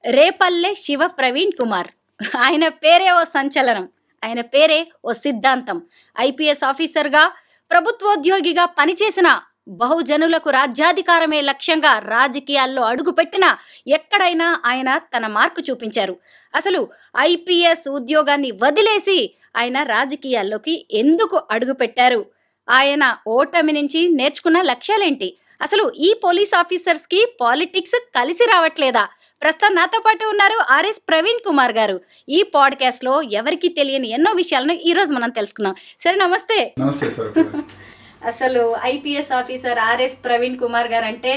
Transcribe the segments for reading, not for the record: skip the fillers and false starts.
రేపల్లె శివ ప్రవీణ్ కుమార్. ఆయన పేరే ఓ సంచలనం. ఆయన పేరే ఓ సిద్ధాంతం. ఐపీఎస్ ఆఫీసర్గా, ప్రభుత్వోద్యోగిగా పనిచేసిన, బహుజనులకు రాజ్యాధికారమే లక్ష్యంగా రాజకీయాల్లో అడుగుపెట్టిన ఎక్కడైనా ఆయన తన మార్కు చూపించారు. అసలు ఐపీఎస్ ఉద్యోగాన్ని వదిలేసి ఆయన రాజకీయాల్లోకి ఎందుకు అడుగుపెట్టారు? ఆయన ఓటమి నుంచి నేర్చుకున్న లక్ష్యాలేంటి? అసలు ఈ పోలీస్ ఆఫీసర్స్కి పాలిటిక్స్ కలిసి రావట్లేదా? ప్రస్తుతం నాతో పాటు ఉన్నారు ఆర్ఎస్ ప్రవీణ్ కుమార్ గారు. ఈ పాడ్కాస్ట్ లో ఎవరికి తెలియని ఎన్నో విషయాలను ఈ రోజు మనం తెలుసుకుందాం. సరే, నమస్తే. నమస్తే సార్. అసలు IPS officer RS Praveen Kumar గారు అంటే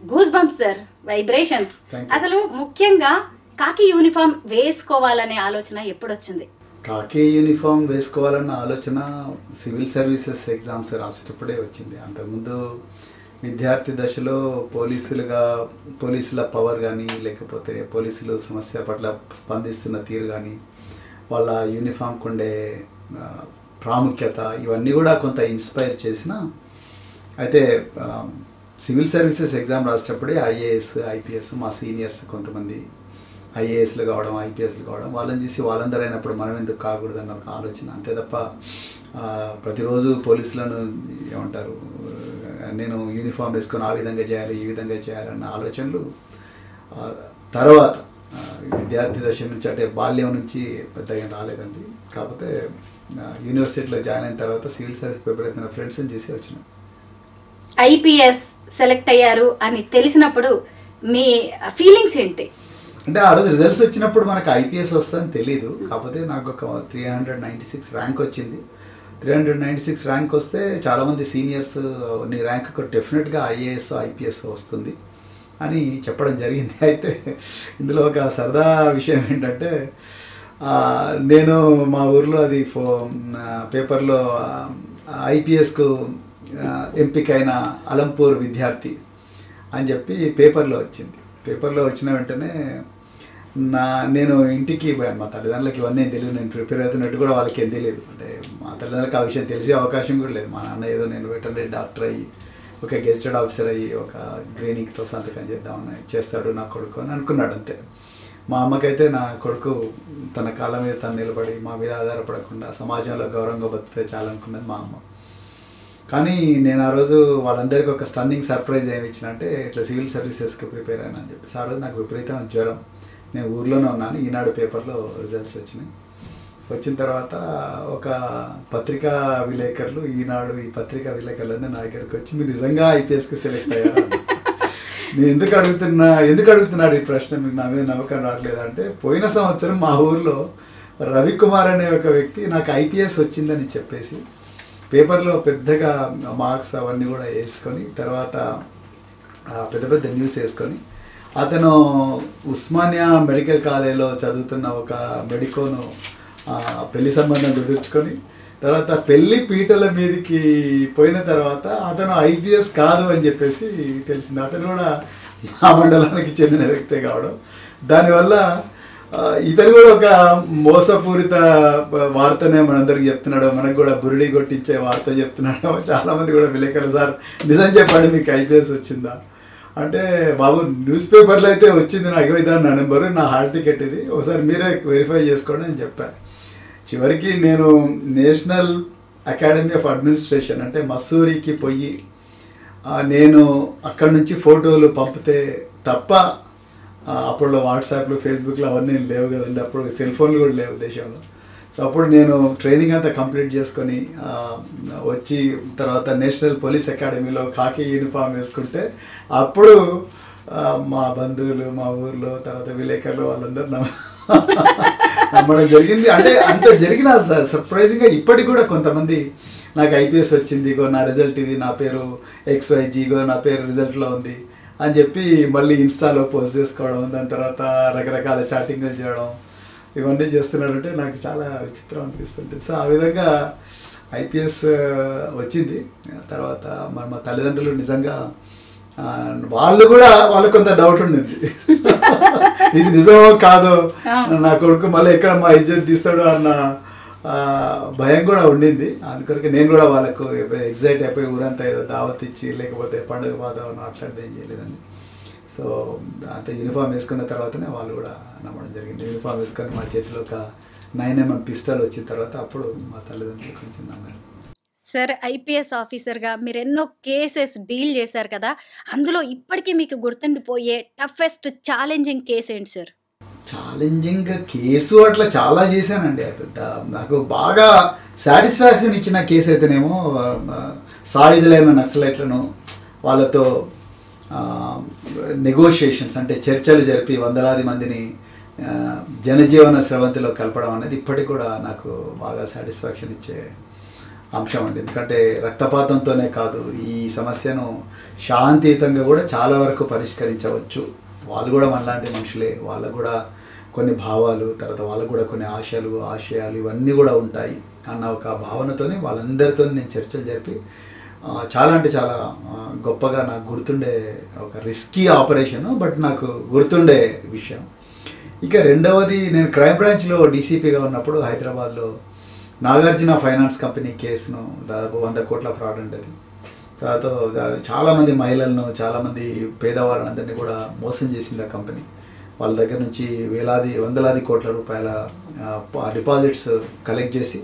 గూస్ బంప్స్ సార్, వైబ్రేషన్స్. అసలు ముఖ్యంగా కాకి యూనిఫామ్ వేసుకోవాలనే ఆలోచన ఎప్పుడు వచ్చింది? కాకి యూనిఫామ్ వేసుకోవాలన్న ఆలోచన సివిల్ సర్వీసెస్ ఎగ్జామ్స్ రాసేటప్పుడే వచ్చింది. అంతకుముందు విద్యార్థి దశలో పోలీసుల పవర్ కానీ, లేకపోతే పోలీసులు సమస్య పట్ల స్పందిస్తున్న తీరు కానీ, వాళ్ళ యూనిఫామ్కి ఉండే ప్రాముఖ్యత, ఇవన్నీ కూడా కొంత ఇన్స్పైర్ చేసిన. అయితే సివిల్ సర్వీసెస్ ఎగ్జామ్ రాసేటప్పుడే ఐఏఎస్, ఐపీఎస్, మా సీనియర్స్ కొంతమంది ఐఏఎస్లు కావడం, ఐపీఎస్లు కావడం, వాళ్ళని చూసి వాళ్ళందరూ అయినప్పుడు మనం ఎందుకు కాకూడదన్న ఒక ఆలోచన. అంతే తప్ప ప్రతిరోజు పోలీసులను ఏమంటారు, నేను యూనిఫామ్ వేసుకొని ఆ విధంగా చేయాలి, ఈ విధంగా చేయాలన్న ఆలోచనలు తర్వాత విద్యార్థి దశ నుంచి, అంటే బాల్యం నుంచి పెద్దగా రాలేదండి. కాకపోతే యూనివర్సిటీలో జాయిన్ అయిన తర్వాత సివిల్ సర్వీస్ ప్రిపేర్ అవుతున్న ఫ్రెండ్స్ని చేసి వచ్చినాం. ఐపీఎస్ సెలెక్ట్ అయ్యారు అని తెలిసినప్పుడు మీ ఫీలింగ్స్ ఏంటి? అంటే ఆ రోజు రిజల్ట్స్ వచ్చినప్పుడు మనకు ఐపీఎస్ వస్తుందని తెలీదు. కాకపోతే నాకు ఒక 396 ర్యాంక్ వచ్చింది. 396 ర్యాంక్ వస్తే చాలామంది సీనియర్స్ నీ ర్యాంక్ డెఫినెట్గా ఐఏఎస్, ఐపీఎస్ వస్తుంది అని చెప్పడం జరిగింది. అయితే ఇందులో ఒక సరదా విషయం ఏంటంటే, నేను మా ఊర్లో అది పేపర్లో ఐపీఎస్కు ఎంపికైన అలంపూర్ విద్యార్థి అని చెప్పి పేపర్లో వచ్చింది. పేపర్లో వచ్చిన వెంటనే నేను ఇంటికి పోయాను. మా తల్లిదండ్రులకి ఇవన్నీ తెలియదు, నేను ప్రిపేర్ అవుతున్నట్టు కూడా వాళ్ళకి ఏం తెలియదు. అంటే మా తల్లిదండ్రులకు ఆ విషయం తెలిసే అవకాశం కూడా లేదు. మా నాన్న ఏదో నేను వెటర్నరీ డాక్టర్ అయ్యి, ఒక గెజిటెడ్ ఆఫీసర్ అయ్యి, ఒక గ్రీనింగ్తో సంతకం చేస్తాడు నా కొడుకు అని అనుకున్నాడు అంతే. మా అమ్మకైతే నా కొడుకు తన కాళ్ళ మీద తను నిలబడి, మా మీద ఆధారపడకుండా సమాజంలో గౌరవంగా బతికితే చాలనుకున్నది మా అమ్మ. కానీ నేను ఆ రోజు వాళ్ళందరికీ ఒక స్టన్నింగ్ సర్ప్రైజ్ ఏమి ఇచ్చిన అంటే, ఇట్లా సివిల్ సర్వీసెస్కి ప్రిపేర్ అయినా అని చెప్పేసి. ఆ రోజు నాకు విపరీతమైన జ్వరం, నేను ఊర్లోనే ఉన్నాను. ఈనాడు పేపర్లో రిజల్ట్స్ వచ్చినాయి. వచ్చిన తర్వాత ఒక పత్రికా విలేకరులు, ఈనాడు ఈ పత్రికా విలేకరులందరూ నా దగ్గరికి వచ్చి, మీరు నిజంగా ఐపీఎస్కి సెలెక్ట్ అయ్యారు, నేను ఎందుకు అడుగుతున్నారు ఈ ప్రశ్న, మీకు నా మీద నమ్మకం రావట్లేదు అంటే, పోయిన సంవత్సరం మా ఊర్లో రవికుమార్ అనే ఒక వ్యక్తి నాకు ఐపీఎస్ వచ్చిందని చెప్పేసి పేపర్లో పెద్దగా మార్క్స్ అవన్నీ కూడా వేసుకొని, తర్వాత పెద్ద పెద్ద న్యూస్ వేసుకొని, అతను ఉస్మానియా మెడికల్ కాలేజ్లో చదువుతున్న ఒక మెడికోను పెళ్లి సంబంధం కుదుర్చుకొని, తర్వాత పెళ్లి పీటల మీదకి పోయిన తర్వాత అతను ఐపీఎస్ కాదు అని చెప్పేసి తెలిసింది. అతను కూడా మా మండలానికి చెందిన వ్యక్తే కావడం, దానివల్ల ఇతను కూడా ఒక మోసపూరిత వార్తనే మనందరికి చెప్తున్నాడు, మనకు కూడా బురిడి కొట్టించే వార్త చెప్తున్నాడు. చాలామంది కూడా విలేకరులు, సార్ నిజం చెప్పండి మీకు ఐపీఎస్ వచ్చిందా అంటే, బాబు న్యూస్ పేపర్లో అయితే వచ్చింది, నాకు ఇదాన్ని నా నెంబరు, నా హాల్ టికెట్ ఇది, ఒకసారి మీరే వెరిఫై చేసుకోండి అని చెప్పాను. చివరికి నేను నేషనల్ అకాడమీ ఆఫ్ అడ్మినిస్ట్రేషన్ అంటే మసూరికి పోయి నేను అక్కడి నుంచి ఫోటోలు పంపితే తప్ప, అప్పుడు వాట్సాప్లు, ఫేస్బుక్లు అవన్నీ లేవు కదండి, అప్పుడు సెల్ ఫోన్లు కూడా లేవు దేశంలో. సో అప్పుడు నేను ట్రైనింగ్ అంతా కంప్లీట్ చేసుకొని వచ్చి తర్వాత నేషనల్ పోలీస్ అకాడమీలో కాకి యూనిఫామ్ వేసుకుంటే, అప్పుడు మా బంధువులు, మా ఊర్లో, తర్వాత విలేకరులు వాళ్ళందరూ నమ్మడం జరిగింది. అంటే అంత జరిగిన సర్ప్రైజింగ్గా ఇప్పటికి కూడా కొంతమంది నాకు ఐపీఎస్ వచ్చింది, ఇగో నా రిజల్ట్ ఇది, నా పేరు XYG, ఇగో నా పేరు రిజల్ట్లో ఉంది అని చెప్పి మళ్ళీ ఇన్స్టాలో పోస్ట్ చేసుకోవడం, దాని తర్వాత రకరకాల చాటింగ్లు చేయడం, ఇవన్నీ చేస్తున్నారంటే నాకు చాలా విచిత్రం అనిపిస్తుంటుంది. సో ఆ విధంగా ఐపీఎస్ వచ్చింది. తర్వాత మరి మా తల్లిదండ్రులు నిజంగా వాళ్ళకు కొంత డౌట్ ఉండింది, ఇది నిజమో కాదో, నా కొడుకు మళ్ళీ ఎక్కడ మా ఇజ్జత్ తీస్తాడో అన్న భయం కూడా ఉండింది. అందుకొరకు నేను కూడా వాళ్ళకు ఎగ్జైట్ అయిపోయి ఊరంతా ఏదో దావత్ ఇచ్చి, లేకపోతే పండుగ వాతావరణం అట్లాంటిది ఏం చేయలేదండి. సో అంత యూనిఫామ్ వేసుకున్న తర్వాతనే వాళ్ళు కూడా నమ్మడం జరిగింది. యూనిఫామ్ వేసుకొని మా చేతిలో ఒక 9mm పిస్టల్ వచ్చిన తర్వాత అప్పుడు మా తల్లిదండ్రులు కొంచెం నమ్మారు. సార్, ఐపీఎస్ ఆఫీసర్గా మీరు ఎన్నో కేసెస్ డీల్ చేశారు కదా, అందులో ఇప్పటికీ మీకు గుర్తుండిపోయే టఫెస్ట్ ఛాలెంజింగ్ కేసు ఏంటి సార్? ఛాలెంజింగ్ కేసు అట్లా చాలా చేశానండి. పెద్ద నాకు బాగా సాటిస్ఫాక్షన్ ఇచ్చిన కేసు అయితేనేమో సాయుధులైన నక్సలైట్లను వాళ్ళతో నెగోషియేషన్స్ అంటే చర్చలు జరిపి వందలాది మందిని జనజీవన స్రవంతిలో కలపడం అనేది ఇప్పటికి కూడా నాకు బాగా సాటిస్ఫాక్షన్ ఇచ్చే అంశం అండి. ఎందుకంటే రక్తపాతంతోనే కాదు, ఈ సమస్యను శాంతియుతంగా కూడా చాలా వరకు పరిష్కరించవచ్చు. వాళ్ళు కూడా మనలాంటి మనుషులే, వాళ్ళకు కూడా కొన్ని భావాలు, తర్వాత వాళ్ళకు కూడా కొన్ని ఆశయాలు ఇవన్నీ కూడా ఉంటాయి అన్న ఒక భావనతోనే వాళ్ళందరితో నేను చర్చలు జరిపి చాలా అంటే చాలా గొప్పగా నాకు గుర్తుండే ఒక రిస్కీ ఆపరేషను, బట్ నాకు గుర్తుండే విషయం. ఇక రెండవది, నేను క్రైమ్ బ్రాంచ్లో డీసీపీగా ఉన్నప్పుడు హైదరాబాద్లో నాగార్జున ఫైనాన్స్ కంపెనీ కేసును దాదాపు 100 కోట్ల ఫ్రాడ్ ఉండేది. దాంతో చాలామంది మహిళలను, చాలామంది పేదవాళ్ళందరినీ కూడా మోసం చేసింది ఆ కంపెనీ. వాళ్ళ దగ్గర నుంచి వందలాది కోట్ల రూపాయల డిపాజిట్స్ కలెక్ట్ చేసి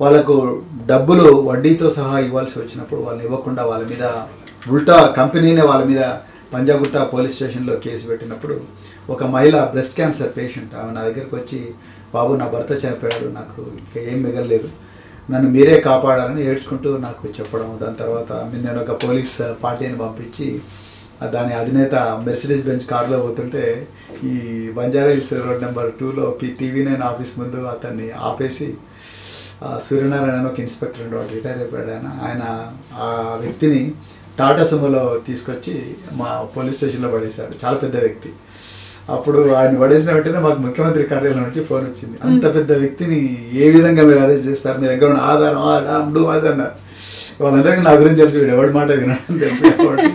వాళ్ళకు డబ్బులు వడ్డీతో సహా ఇవ్వాల్సి వచ్చినప్పుడు వాళ్ళని ఇవ్వకుండా వాళ్ళ మీద ఉల్టా కంపెనీనే వాళ్ళ మీద పంజాగుట్ట పోలీస్ స్టేషన్లో కేసు పెట్టినప్పుడు ఒక మహిళ బ్రెస్ట్ క్యాన్సర్ పేషెంట్ ఆమె నా దగ్గరికి వచ్చి, బాబు నా భర్త చనిపోయాడు, నాకు ఇంకా ఏం మిగలలేదు, నన్ను మీరే కాపాడాలని ఏడ్చుకుంటూ నాకు చెప్పడం. దాని తర్వాత నేను ఒక పోలీస్ పార్టీని పంపించి దాని అధినేత మెర్సిడీస్ బెంజ్ కారులో పోతుంటే ఈ బంజారాహిల్స్ రోడ్ నెంబర్ 2లో TV9 ఆఫీస్ ముందు అతన్ని ఆపేసి సూర్యనారాయణ ఒక ఇన్స్పెక్టర్ ఉండేవాడు, రిటైర్ అయిపోయాడు ఆయన ఆ వ్యక్తిని టాటా సుమోలో తీసుకొచ్చి మా పోలీస్ స్టేషన్లో పడేశాడు. చాలా పెద్ద వ్యక్తి. అప్పుడు ఆయన పడేసిన వెంటనే మాకు ముఖ్యమంత్రి కార్యాలయం నుంచి ఫోన్ వచ్చింది, అంత పెద్ద వ్యక్తిని ఏ విధంగా మీరు అరెస్ట్ చేస్తారు, మీ దగ్గర ఉన్న ఆధారం అది అన్నారు. వాళ్ళందరికీ నా గురించి తెలుసు, వీడు ఎవరి మాట వినడం తెలుసు కాబట్టి,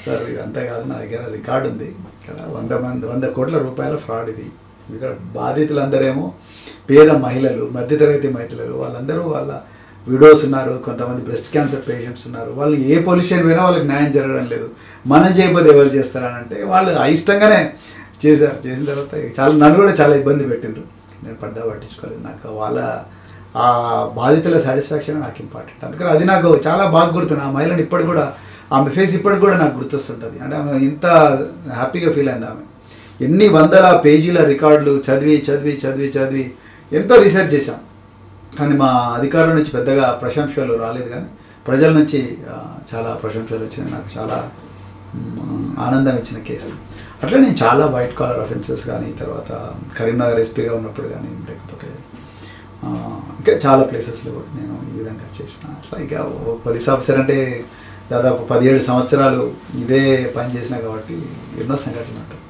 సార్ ఇదంతా కాదు, నా దగ్గర రికార్డు ఉంది, ఇక్కడ 100 కోట్ల రూపాయల ఫ్రాడ్ ఇది. ఇక్కడ బాధితులందరేమో పేద మహిళలు, మధ్యతరగతి మహిళలు, వాళ్ళందరూ వాళ్ళ విడోస్ ఉన్నారు, కొంతమంది బ్రెస్ట్ క్యాన్సర్ పేషెంట్స్ ఉన్నారు. వాళ్ళు ఏ పోలీస్ స్టేషన్ పోయినా వాళ్ళకి న్యాయం జరగడం లేదు. మనం చేయకపోతే ఎవరు చేస్తారని అంటే వాళ్ళు అయిష్టంగానే చేశారు. చేసిన తర్వాత నన్ను కూడా చాలా ఇబ్బంది పెట్టిండ్రు. నేను పట్టించుకోలేదు. నాకు వాళ్ళ ఆ బాధితుల సాటిస్ఫాక్షన్ నాకు ఇంపార్టెంట్. అందుకని అది నాకు చాలా బాగా గుర్తుంది. ఆ మహిళని ఇప్పటికి కూడా, ఆమె ఫేస్ ఇప్పటికి కూడా నాకు గుర్తొస్తుంటుంది. అంటే ఆమె ఇంత హ్యాపీగా ఫీల్ అయింది. ఆమె ఎన్ని వందల పేజీల రికార్డులు చదివి ఎంతో రీసెర్చ్ చేశాం, కానీ మా అధికారుల నుంచి పెద్దగా ప్రశంసలు రాలేదు, కానీ ప్రజల నుంచి చాలా ప్రశంసలు వచ్చినాయి. నాకు చాలా ఆనందం ఇచ్చిన కేసు. అట్లా నేను చాలా వైట్ కాలర్ అఫెన్సెస్ కానీ, తర్వాత కరీంనగర్ ఎస్పీగా ఉన్నప్పుడు కానీ, లేకపోతే ఇంకా చాలా ప్లేసెస్లో కూడా నేను ఈ విధంగా చేసిన. అట్లా ఇక పోలీస్ ఆఫీసర్ అంటే దాదాపు 17 సంవత్సరాలు ఇదే పని చేసిన కాబట్టి ఎన్నో సంఘటనలు ఉంటాయి.